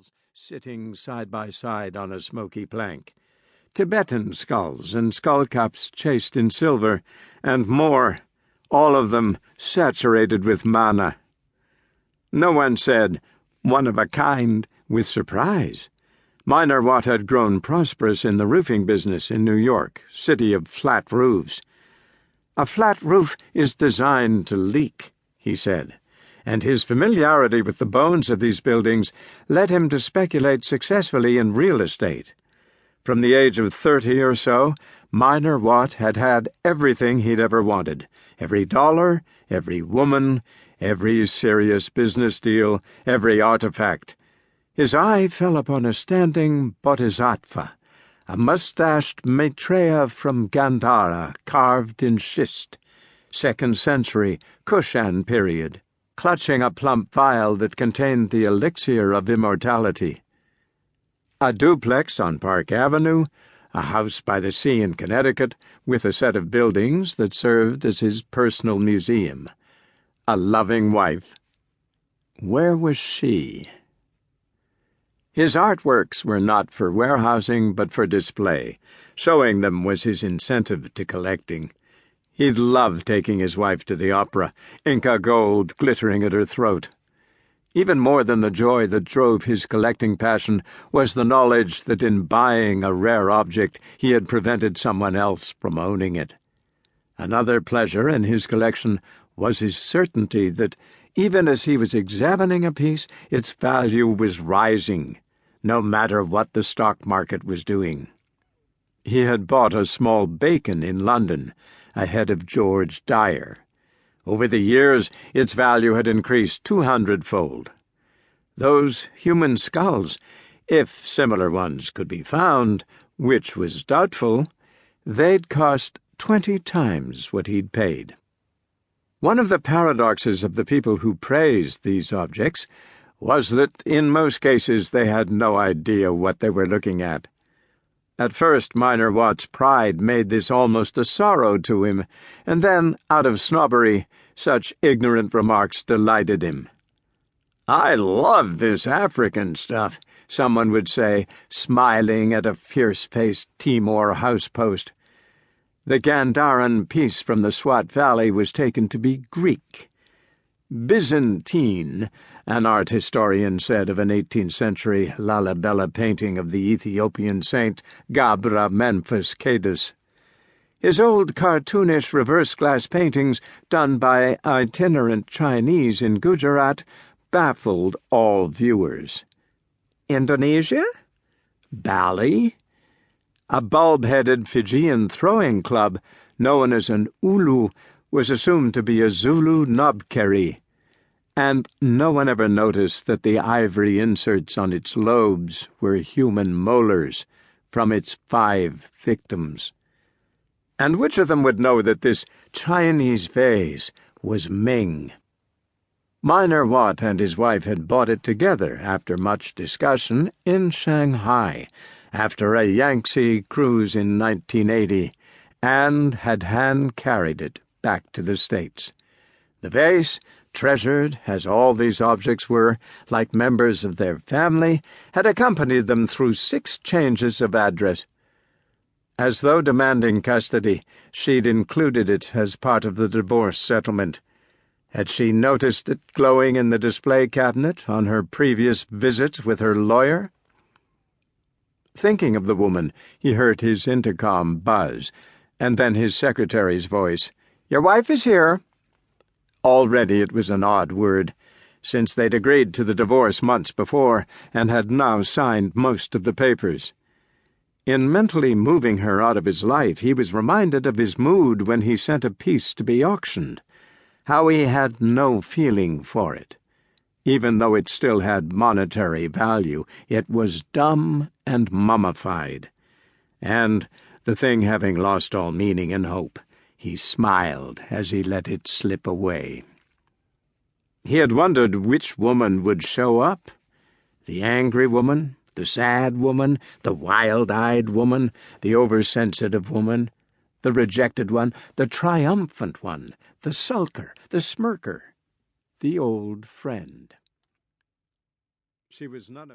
skulls sitting side by side on a smoky plank, Tibetan skulls and skullcaps chased in silver, and more, all of them saturated with mana. No one said, "One of a kind," with surprise. Minor Watt had grown prosperous in the roofing business in New York, city of flat roofs. "A flat roof is designed to leak," he said, and his familiarity with the bones of these buildings led him to speculate successfully in real estate. From the age of 30 or so, Minor Watt had had everything he'd ever wanted, every dollar, every woman, every serious business deal, every artifact. His eye fell upon a standing bodhisattva, a mustached Maitreya from Gandhara carved in schist, 2nd century, Kushan period, clutching a plump vial that contained the elixir of immortality. A duplex on Park Avenue, a house by the sea in Connecticut, with a set of buildings that served as his personal museum. A loving wife. Where was she? His artworks were not for warehousing, but for display. Showing them was his incentive to collecting. He'd love taking his wife to the opera, Inca gold glittering at her throat. Even more than the joy that drove his collecting passion was the knowledge that in buying a rare object he had prevented someone else from owning it. Another pleasure in his collection was his certainty that, even as he was examining a piece, its value was rising, no matter what the stock market was doing. He had bought a small bacon in London, ahead of George Dyer. Over the years, its value had increased 200-fold. Those human skulls, if similar ones could be found, which was doubtful, they'd cost 20 times what he'd paid. One of the paradoxes of the people who praised these objects was that in most cases they had no idea what they were looking at. At first, Minor Watt's pride made this almost a sorrow to him, and then, out of snobbery, such ignorant remarks delighted him. "I love this African stuff," someone would say, smiling at a fierce-faced Timor housepost. The Gandharan piece from the Swat Valley was taken to be Greek. Byzantine, an art historian said of an 18th-century Lalibela painting of the Ethiopian saint Gabra Memphis Cadus. His old cartoonish reverse-glass paintings, done by itinerant Chinese in Gujarat, baffled all viewers. Indonesia? Bali? A bulb-headed Fijian throwing club, known as an ulu, was assumed to be a Zulu knobkerrie, and no one ever noticed that the ivory inserts on its lobes were human molars from its 5 victims. And which of them would know that this Chinese vase was Ming? Minor Watt and his wife had bought it together after much discussion in Shanghai, after a Yangtze cruise in 1980, and had hand-carried it back to the States. The vase, treasured as all these objects were, like members of their family, had accompanied them through 6 changes of address. As though demanding custody, she'd included it as part of the divorce settlement. Had she noticed it glowing in the display cabinet on her previous visit with her lawyer? Thinking of the woman, he heard his intercom buzz, and then his secretary's voice. "Your wife is here." Already it was an odd word, since they'd agreed to the divorce months before and had now signed most of the papers. In mentally moving her out of his life, he was reminded of his mood when he sent a piece to be auctioned, how he had no feeling for it. Even though it still had monetary value, it was dumb and mummified. And, the thing having lost all meaning and hope, he smiled as he let it slip away. He had wondered which woman would show up. The angry woman, the sad woman, the wild-eyed woman, the oversensitive woman, the rejected one, the triumphant one, the sulker, the smirker, the old friend. She was none of